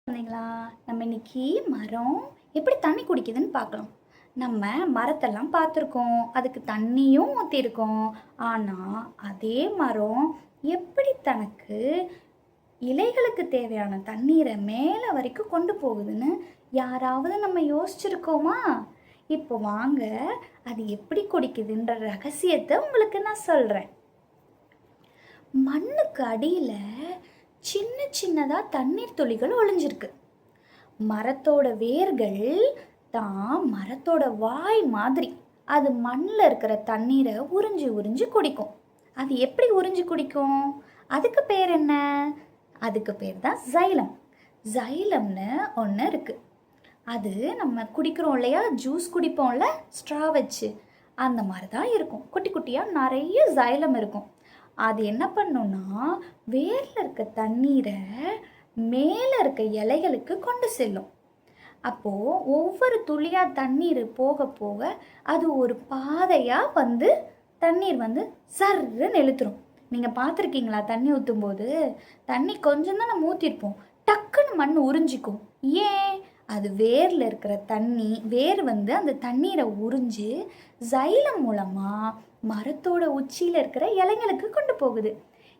குழந்தைங்களா, நம்ம இன்னைக்கு மரம் எப்படி தண்ணி குடிக்குதுன்னு பார்க்கலாம். நம்ம மரத்தெல்லாம் பார்த்துருக்கோம், அதுக்கு தண்ணியும் ஊற்றிருக்கோம். ஆனால் அதே மரம் எப்படி தனக்கு இலைகளுக்கு தேவையான தண்ணீரை மேலே வரைக்கும் கொண்டு போகுதுன்னு யாராவது நம்ம யோசிச்சிருக்கோமா? இப்போ வாங்க, அது எப்படி குடிக்குதுன்ற ரகசியத்தை உங்களுக்கு நான் சொல்கிறேன். மண்ணுக்கு அடியில் சின்ன சின்னதாக தண்ணீர் துளிகள் ஒளிஞ்சிருக்கு. மரத்தோட வேர்கள் தான் மரத்தோட வாய் மாதிரி அது மண்ணில் இருக்கிற தண்ணீரை உறிஞ்சி உறிஞ்சி குடிக்கும். அது எப்படி உறிஞ்சி குடிக்கும்? அதுக்கு பேர் என்ன? அதுக்கு பேர் தான் சைலம். சைலம்னு ஒன்று இருக்குது. அது நம்ம குடிக்கிறோம் இல்லையா, ஜூஸ் குடிப்போம்ல ஸ்ட்ரா வச்சு, அந்த மாதிரி தான் இருக்கும். குட்டி குட்டியாக நிறைய சைலம் இருக்கும். அது என்ன பண்ணுன்னா, வேரில் இருக்க தண்ணீரை மேலே இருக்க இலைகளுக்கு கொண்டு செல்லும். அப்போது ஒவ்வொரு துளியாக தண்ணீர் போக போக அது ஒரு பாதையாக வந்து தண்ணீர் வந்து சர்ன்னு இழுத்துரும். நீங்கள் பார்த்துருக்கீங்களா? தண்ணி ஊற்றும் போது தண்ணி கொஞ்சம் தான் நம்ம ஊற்றிருப்போம், டக்குன்னு மண் உறிஞ்சிக்கும். ஏன்? அது வேரில் இருக்கிற தண்ணி, வேர் வந்து அந்த தண்ணீரை உறிஞ்சி சைலம் மூலமாக மரத்தோட உச்சியில் இருக்கிற இலைகளுக்கு கொண்டு போகுது.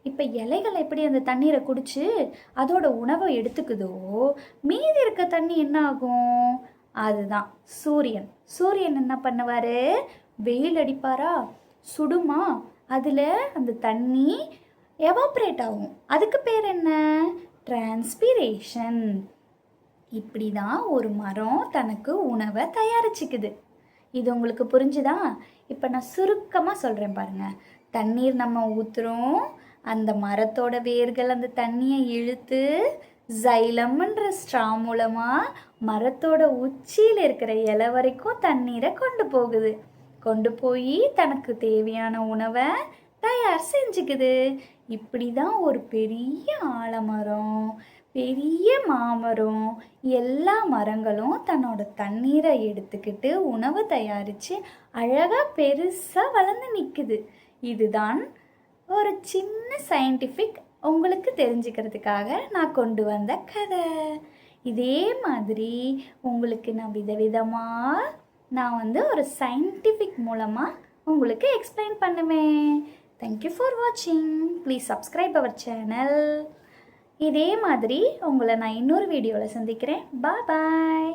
இப்போ இலைகள் எப்படி அந்த தண்ணீரை குடிச்சு அதோட உணவை எடுத்துக்குதோ, மீதி இருக்க தண்ணி என்ன ஆகும்? அதுதான் சூரியன். சூரியன் என்ன பண்ணுவார்? வெயில் அடிப்பாரா, சுடுமா, அதில் அந்த தண்ணி எவாப்ரேட் ஆகும். அதுக்கு பேர் என்ன? டிரான்ஸ்பிரேஷன். இப்படி தான் ஒரு மரம் தனக்கு உணவை தயாரிச்சுக்குது. இது உங்களுக்கு புரிஞ்சுதா? இப்போ நான் சுருக்கமாக சொல்கிறேன் பாருங்கள். தண்ணீர் நம்ம ஊற்றுறோம், அந்த மரத்தோட வேர்கள் அந்த தண்ணியை இழுத்து சைலம்ன்ற ஸ்ட்ரா மூலமாக மரத்தோட உச்சியில் இருக்கிற இலை வரைக்கும் தண்ணீரை கொண்டு போகுது. கொண்டு போய் தனக்கு தேவையான உணவை தயார் செஞ்சுக்குது. இப்படி தான் ஒரு பெரிய ஆலமரம், பெரிய மாமரம், எல்லா மரங்களும் தன்னோட தண்ணீரை எடுத்துக்கிட்டு உணவு தயாரித்து அழகாக பெருசாக வளர்ந்து நிற்குது. இதுதான் ஒரு சின்ன சயின்டிஃபிக் உங்களுக்கு தெரிஞ்சுக்கிறதுக்காக நான் கொண்டு வந்த கதை. இதே மாதிரி உங்களுக்கு நான் விதவிதமாக நான் ஒரு சயின்டிஃபிக் மூலமாக உங்களுக்கு எக்ஸ்பிளைன் பண்ணுவேன். தேங்க்யூ ஃபார் வாட்சிங். Please subscribe our channel. இதே மாதிரி உங்களை நான் இன்னொரு வீடியோவில் சந்திக்கிறேன். பாய்.